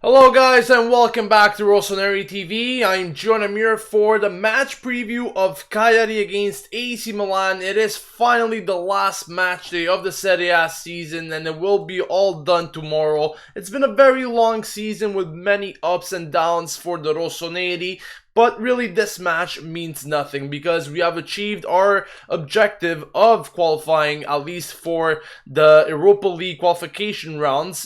Hello guys and welcome back to Rossoneri TV. I'm John Amir for the match preview of Cagliari against AC Milan. It is finally the last match day of the Serie A season and it will be all done tomorrow. It's been a very long season with many ups and downs for the Rossoneri. But really this match means nothing because we have achieved our objective of qualifying at least for the Europa League qualification rounds,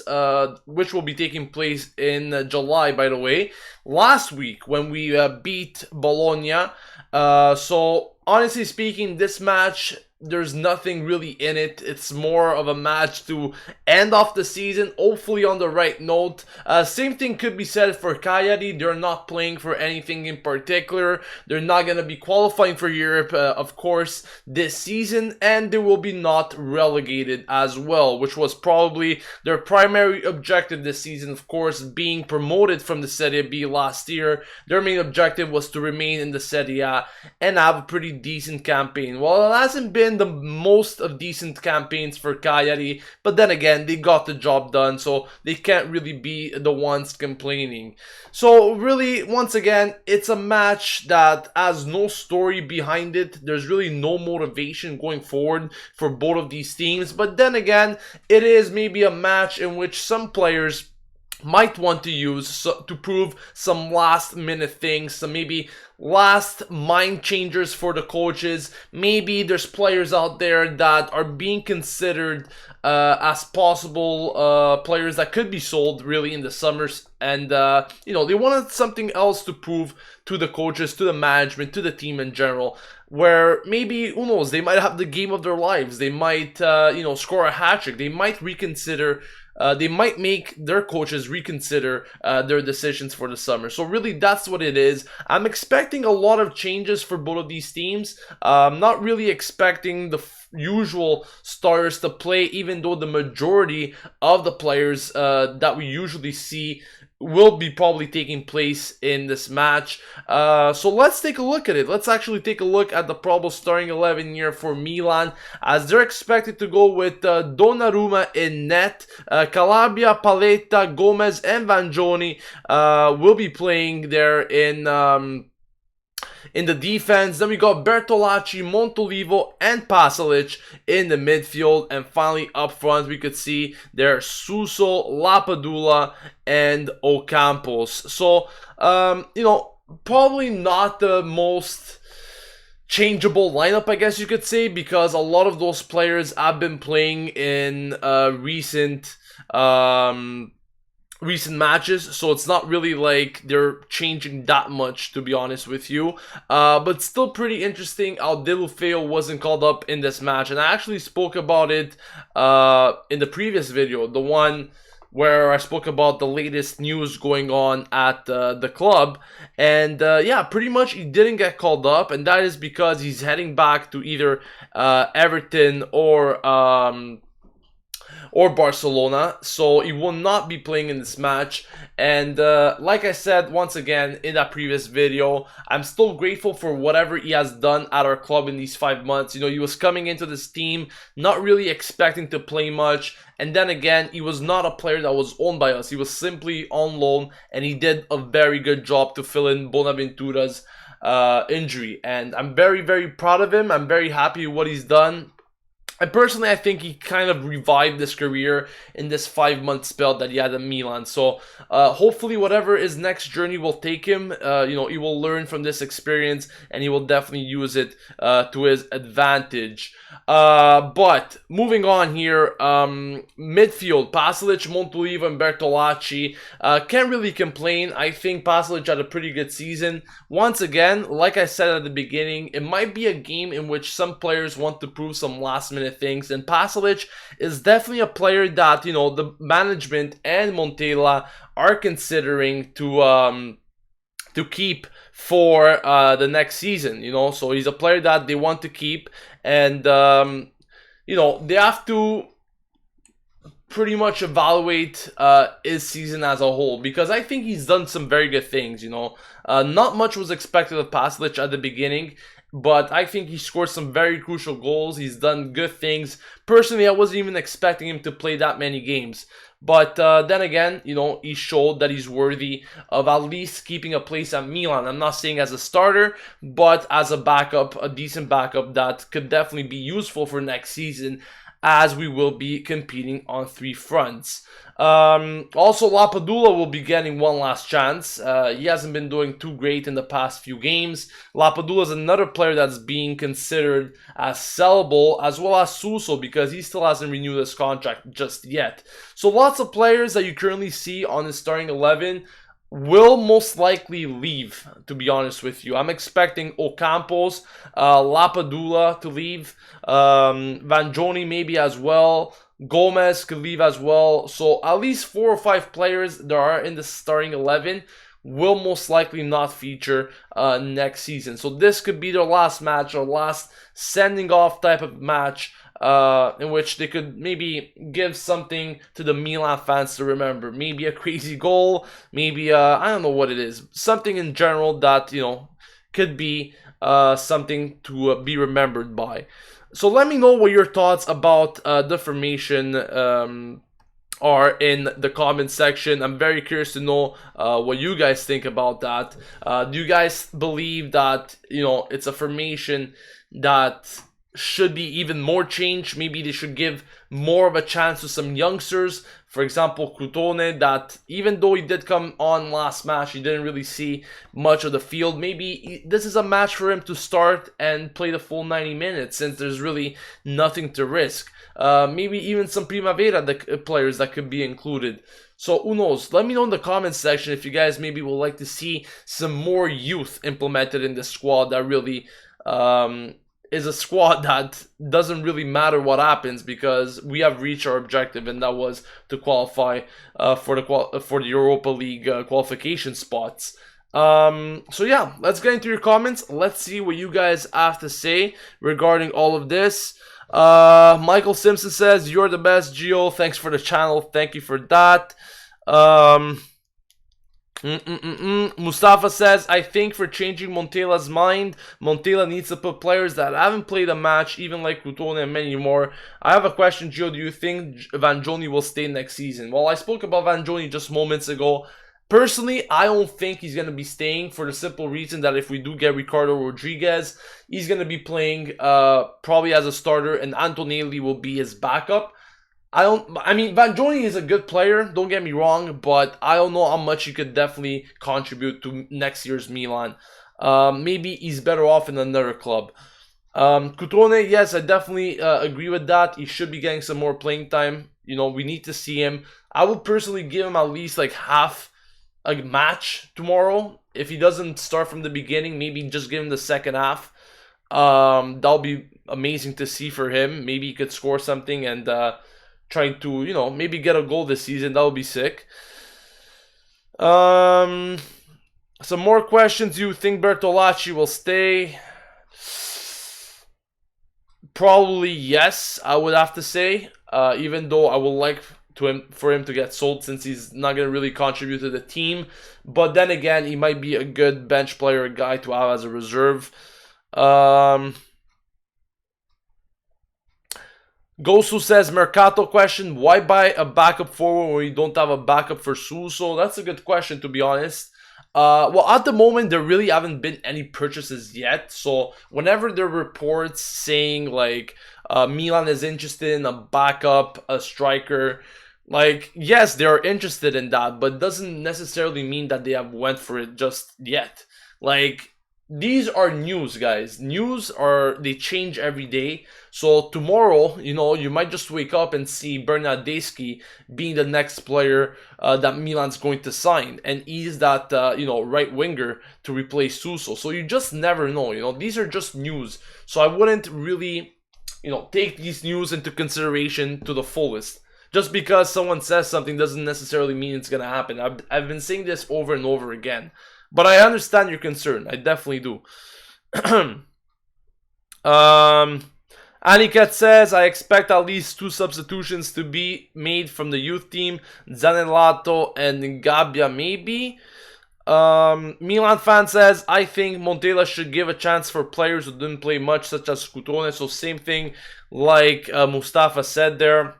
which will be taking place in July, by the way, last week when we beat Bologna. So honestly speaking, this match, there's nothing really in it. It's more of a match to end off the season, hopefully on the right note. Same thing could be said for Cagliari. They're not playing for anything in particular. They're not going to be qualifying for Europe, of course, this season. And they will be not relegated as well, which was probably their primary objective this season. Of course, being promoted from the Serie B last year, their main objective was to remain in the Serie A and have a pretty decent campaign. Well, it hasn't been the most of decent campaigns for Cagliari, but then again, they got the job done, so they can't really be the ones complaining. So really, once again, it's a match that has no story behind it. There's really no motivation going forward for both of these teams, but then again, it is maybe a match in which some players might want to use to prove some last minute things, some maybe last mind changers for the coaches. Maybe there's players out there that are being considered as possible players that could be sold really in the summers, and they wanted something else to prove to the coaches, to the management, to the team in general, where maybe, who knows, they might have the game of their lives. They might score a hat-trick. They might reconsider. They might make their coaches reconsider their decisions for the summer. So really, that's what it is. I'm expecting a lot of changes for both of these teams. I'm not really expecting the usual starters to play, even though the majority of the players that we usually see will be probably taking place in this match. So let's take a look at it. Let's actually take a look at the probable starting 11 here for Milan, as they're expected to go with Donnarumma in net. Calabria, Paletta, Gomez, and Vangioni will be playing there in the defense. Then we got Bertolacci, Montolivo, and Pasalic in the midfield. And finally, up front, we could see there Suso, Lapadula, and Ocampos. So, probably not the most changeable lineup, I guess you could say, because a lot of those players have been playing in recent matches, so it's not really like they're changing that much, to be honest with you. But still pretty interesting how Deulofeu wasn't called up in this match, and I actually spoke about it in the previous video, the one where I spoke about the latest news going on at the club. And yeah, pretty much he didn't get called up, and that is because he's heading back to either Everton or Barcelona, so he will not be playing in this match. And like I said once again in that previous video, I'm still grateful for whatever he has done at our club in these 5 months. He was coming into this team not really expecting to play much, and then again, he was not a player that was owned by us. He was simply on loan, and he did a very good job to fill in Bonaventura's injury, and I'm very, very proud of him. I'm very happy with what he's done. And personally, I think he kind of revived his career in this 5-month spell that he had in Milan. So hopefully whatever his next journey will take him, he will learn from this experience and he will definitely use it to his advantage. But moving on here, midfield, Pasalic, Montolivo, and Bertolacci. Can't really complain. I think Pasalic had a pretty good season. Once again, like I said at the beginning, it might be a game in which some players want to prove some last-minute things, and Pasalic is definitely a player that the management and Montella are considering to keep for the next season. So he's a player that they want to keep, and they have to pretty much evaluate his season as a whole, because I think he's done some very good things. Not much was expected of Pasalic at the beginning, but I think he scored some very crucial goals. He's done good things. Personally, I wasn't even expecting him to play that many games. But then again, he showed that he's worthy of at least keeping a place at Milan. I'm not saying as a starter, but as a backup, a decent backup that could definitely be useful for next season, as we will be competing on 3 fronts. Also, Lapadula will be getting one last chance. He hasn't been doing too great in the past few games. Lapadula is another player that's being considered as sellable, as well as Suso, because he still hasn't renewed his contract just yet. So lots of players that you currently see on his starting 11 will most likely leave, to be honest with you. I'm expecting Ocampos, Lapadula to leave, Vanjoni maybe as well, Gomez could leave as well. So at least 4 or 5 players that are in the starting 11 will most likely not feature next season. So this could be their last match, or last sending off type of match, in which they could maybe give something to the Milan fans to remember. Maybe a crazy goal, maybe I don't know what it is. Something in general that, could be something to be remembered by. So let me know what your thoughts about the formation are in the comment section. I'm very curious to know what you guys think about that. Do you guys believe that, it's a formation that should be even more changed? Maybe they should give more of a chance to some youngsters. For example, Crotone, that even though he did come on last match, he didn't really see much of the field. Maybe this is a match for him to start and play the full 90 minutes, since there's really nothing to risk. Maybe even some Primavera players that could be included. So who knows? Let me know in the comments section if you guys maybe would like to see some more youth implemented in the squad that really is a squad that doesn't really matter what happens, because we have reached our objective, and that was to qualify for the Europa League qualification spots. So yeah, let's get into your comments. Let's see what you guys have to say regarding all of this. Michael Simpson says, "You're the best, Gio. Thanks for the channel." Thank you for that. Mustafa says, "I think for changing Montela's mind, Montela needs to put players that haven't played a match, even like Crotone and many more." I have a question, Gio. Do you think Vanjoni will stay next season? Well, I spoke about Vanjoni just moments ago. Personally, I don't think he's going to be staying, for the simple reason that if we do get Ricardo Rodriguez, he's going to be playing probably as a starter, and Antonelli will be his backup. I mean, Vanjoni is a good player, don't get me wrong, but I don't know how much he could definitely contribute to next year's Milan. Maybe he's better off in another club. Cutrone, yes, I definitely agree with that. He should be getting some more playing time. We need to see him. I would personally give him at least like half a match tomorrow. If he doesn't start from the beginning, maybe just give him the second half. That'll be amazing to see for him. Maybe he could score something and trying to, maybe get a goal this season. That would be sick. Some more questions. Do you think Bertolacci will stay? Probably yes, I would have to say. Even though I would like for him to get sold, since he's not going to really contribute to the team. But then again, he might be a good bench player, a guy to have as a reserve. Gosu says, Mercato question, why buy a backup forward when you don't have a backup for Suso? That's a good question, to be honest. Well, at the moment, there really haven't been any purchases yet. So whenever there are reports saying like Milan is interested in a backup, a striker, like, yes, they are interested in that, but doesn't necessarily mean that they have went for it just yet. Like, these are news, guys. News they change every day. So tomorrow, you might just wake up and see Bernardeschi being the next player that Milan's going to sign, and he's that right winger to replace Suso. So you just never know. These are just news. So I wouldn't really take these news into consideration to the fullest. Just because someone says something doesn't necessarily mean it's gonna happen. I've been saying this over and over again. But I understand your concern. I definitely do. Aniket says, I expect at least 2 substitutions to be made from the youth team. Zanellato and Gabbia maybe. Milan fan says, I think Montella should give a chance for players who didn't play much, such as Scutone. So same thing like Mustafa said there.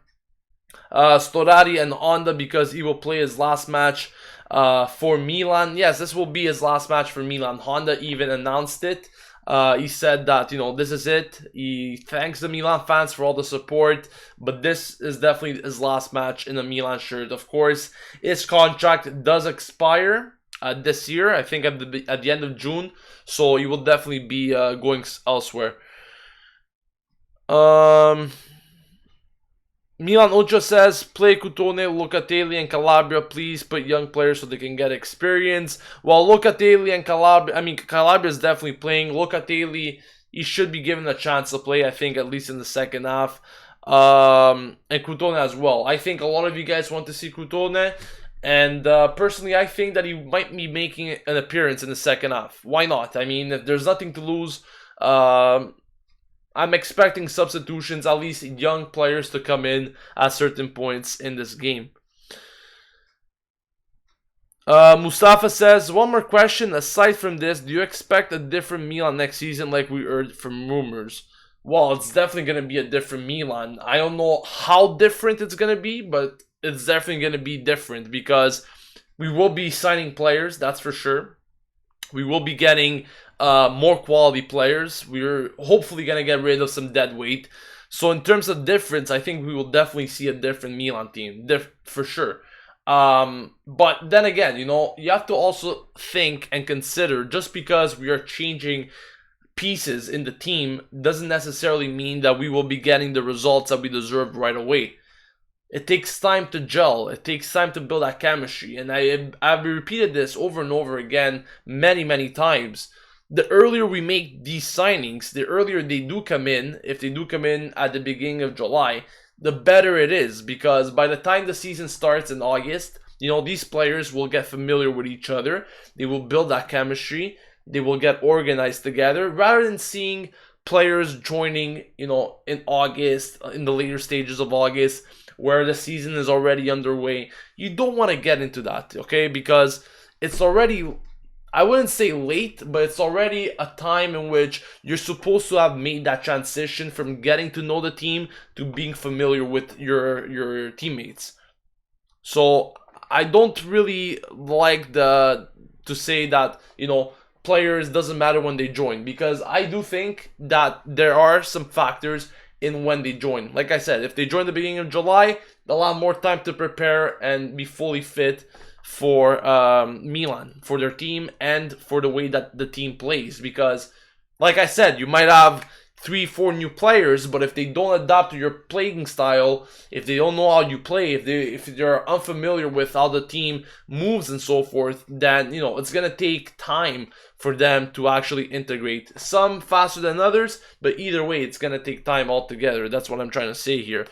Storari and Honda because he will play his last match for Milan. Yes, this will be his last match for Milan. Honda even announced it. He said that, you know, this is it. He thanks the Milan fans for all the support, but this is definitely his last match in the Milan shirt. Of course, his contract does expire this year, I think at the end of June, so he will definitely be going elsewhere. Milan Ultra says, play Cutone, Locatelli, and Calabria. Please put young players so they can get experience. Well, Locatelli and Calabria, I mean, Calabria is definitely playing. Locatelli, he should be given a chance to play, I think, at least in the second half. And Cutone as well. I think a lot of you guys want to see Cutone. And personally, I think that he might be making an appearance in the second half. Why not? I mean, if there's nothing to lose, I'm expecting substitutions, at least young players to come in at certain points in this game. Mustafa says, one more question. Aside from this, do you expect a different Milan next season like we heard from rumors? Well, it's definitely going to be a different Milan. I don't know how different it's going to be, but it's definitely going to be different because we will be signing players, that's for sure. We will be getting more quality players. We're hopefully going to get rid of some dead weight. So in terms of difference, I think we will definitely see a different Milan team, for sure. But then again, you know, you have to also think and consider, just because we are changing pieces in the team doesn't necessarily mean that we will be getting the results that we deserve right away. It takes time to gel. It takes time to build that chemistry. And I've repeated this over and over again many times. The earlier we make these signings, the earlier they do come in, if they do come in at the beginning of July, the better it is. Because by the time the season starts in August, you know, these players will get familiar with each other. They will build that chemistry. They will get organized together. Rather than seeing players joining, you know, in August, in the later stages of August, where the season is already underway. You don't want to get into that, okay? Because it's already, I wouldn't say late, but it's already a time in which you're supposed to have made that transition from getting to know the team to being familiar with your teammates. So I don't really like to say that, you know, players doesn't matter when they join, because I do think that there are some factors in when they join. Like I said, if they join the beginning of July, they'll have more time to prepare and be fully fit for Milan, for their team, and for the way that the team plays. Because, like I said, you might have 3-4 new players, but if they don't adapt to your playing style, if they don't know how you play, if they're unfamiliar with how the team moves and so forth, then, you know, it's gonna take time for them to actually integrate. Some faster than others, but either way, it's gonna take time altogether. That's what I'm trying to say here.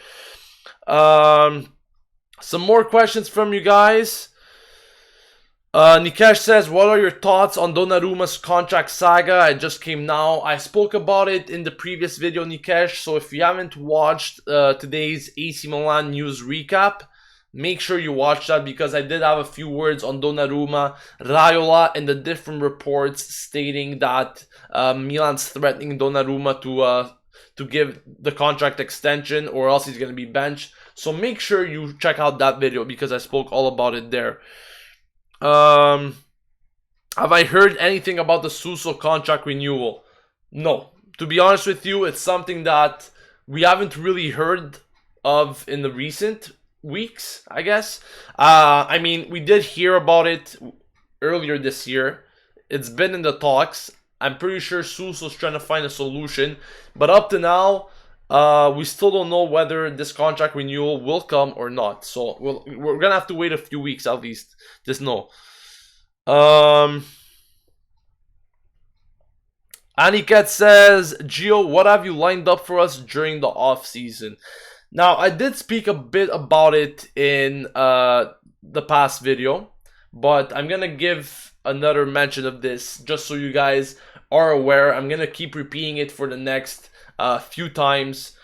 Some more questions from you guys. Nikesh says, what are your thoughts on Donnarumma's contract saga? It just came now. I spoke about it in the previous video, Nikesh. So if you haven't watched today's AC Milan news recap, make sure you watch that, because I did have a few words on Donnarumma, Raiola, and the different reports stating that Milan's threatening Donnarumma to give the contract extension, or else he's going to be benched. So make sure you check out that video, because I spoke all about it there. Have I heard anything about the Suso contract renewal? No. To be honest with you, it's something that we haven't really heard of in the recent weeks, I guess. I mean, we did hear about it earlier this year. It's been in the talks. I'm pretty sure Suso's trying to find a solution. But up to now, we still don't know whether this contract renewal will come or not. So we're gonna have to wait a few weeks at least. Just know. Aniket says, Gio, what have you lined up for us during the off season? Now, I did speak a bit about it in the past video, but I'm gonna give another mention of this just so you guys are aware. I'm gonna keep repeating it for the next few times.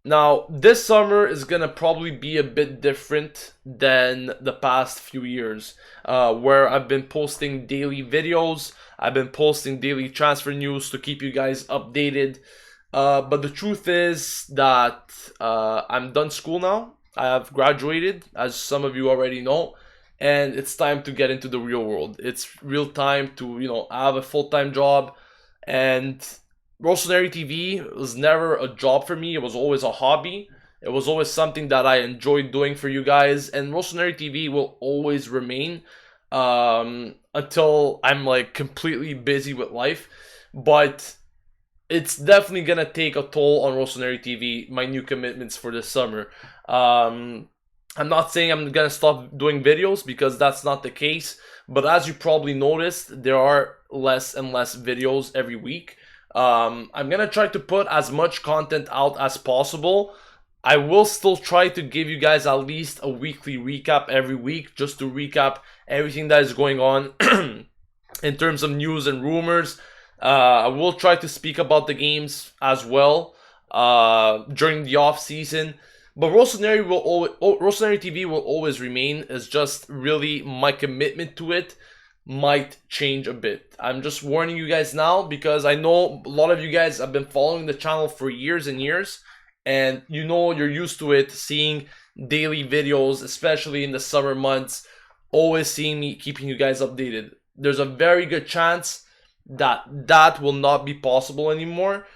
Now, this summer is gonna probably be a bit different than the past few years, where I've been posting daily videos. I've been posting daily transfer news to keep you guys updated. But the truth is that I'm done school now. I have graduated, as some of you already know, and it's time to get into the real world. It's real time to, have a full-time job. And Rossoneri TV was never a job for me. It was always a hobby. It was always something that I enjoyed doing for you guys. And Rossoneri TV will always remain until I'm like completely busy with life. But it's definitely gonna take a toll on Rossoneri TV, my new commitments for this summer. I'm not saying I'm gonna stop doing videos, because that's not the case. But as you probably noticed, there are less and less videos every week. I'm gonna try to put as much content out as possible. I will still try to give you guys at least a weekly recap every week, just to recap everything that is going on in terms of news and rumors. I will try to speak about the games as well during the off season. But Rossoneri TV will always remain. It's just really my commitment to it might change a bit. I'm just warning you guys now, because I know a lot of you guys have been following the channel for years and years, and you're used to it, seeing daily videos, especially in the summer months, always seeing me keeping you guys updated. There's a very good chance that will not be possible anymore.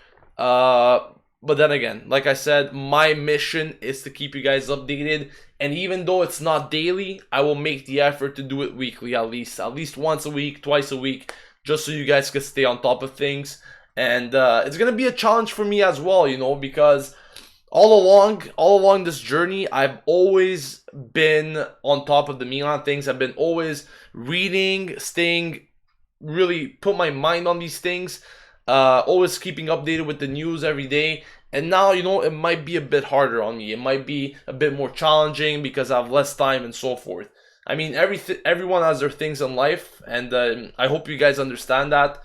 But then again, like I said, my mission is to keep you guys updated, and even though it's not daily, I will make the effort to do it weekly, at least once a week, twice a week, just so you guys can stay on top of things. And it's gonna be a challenge for me as well, because all along this journey, I've always been on top of the Milan things. I've been always reading, really put my mind on these things, always keeping updated with the news every day. And now, it might be a bit harder on me. It might be a bit more challenging because I have less time and so forth. I mean, everyone has their things in life, and I hope you guys understand that.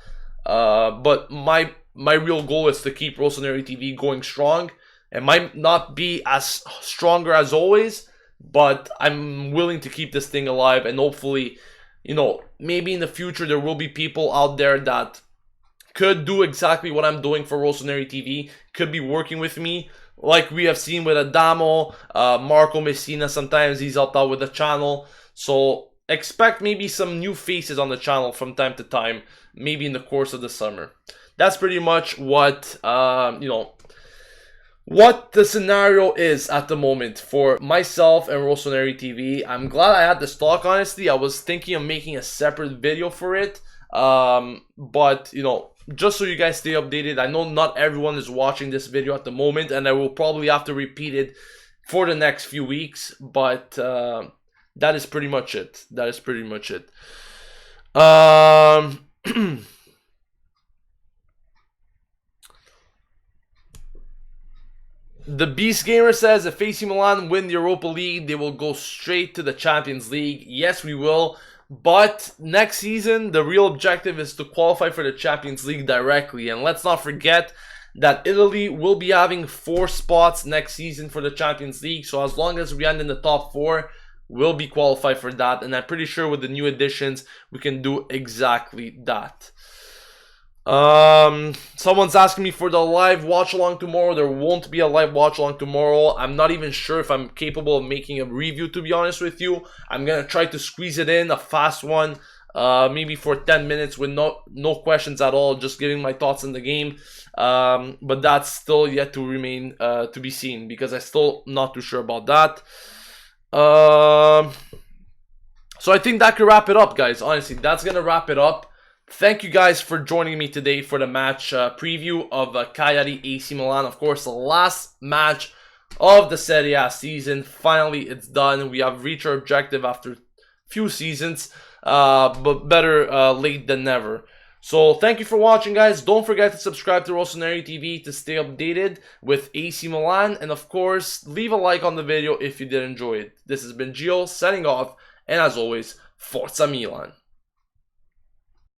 But my real goal is to keep Rossoneri TV going strong. It might not be as stronger as always, but I'm willing to keep this thing alive, and hopefully, maybe in the future there will be people out there that could do exactly what I'm doing for Rossoneri TV, could be working with me, like we have seen with Adamo, Marco Messina. Sometimes he's helped out with the channel. So expect maybe some new faces on the channel from time to time, maybe in the course of the summer. That's pretty much what, what the scenario is at the moment for myself and Rossoneri TV. I'm glad I had this talk, honestly. I was thinking of making a separate video for it. But, just so you guys stay updated, I know not everyone is watching this video at the moment, and I will probably have to repeat it for the next few weeks. But that is pretty much it. The Beast Gamer says, if AC Milan win the Europa League, they will go straight to the Champions League. Yes, we will. But next season, the real objective is to qualify for the Champions League directly. And let's not forget that Italy will be having 4 spots next season for the Champions League. So as long as we end in the top 4, we'll be qualified for that. And I'm pretty sure with the new additions, we can do exactly that. Someone's asking me for the live watch along tomorrow. There won't be a live watch along tomorrow. I'm not even sure if I'm capable of making a review, to be honest with you. I'm gonna try to squeeze it in, a fast one, maybe for 10 minutes with no questions at all, just giving my thoughts on the game. But that's still yet to remain to be seen, because I'm still not too sure about that. So I think that could wrap it up, guys. Honestly, that's gonna wrap it up. Thank you guys for joining me today for the match preview of Cagliari AC Milan. Of course, the last match of the Serie A season. Finally, it's done. We have reached our objective after a few seasons, but better late than never. So thank you for watching, guys. Don't forget to subscribe to Rossoneri TV to stay updated with AC Milan. And of course, leave a like on the video if you did enjoy it. This has been Gio signing off. And as always, Forza Milan.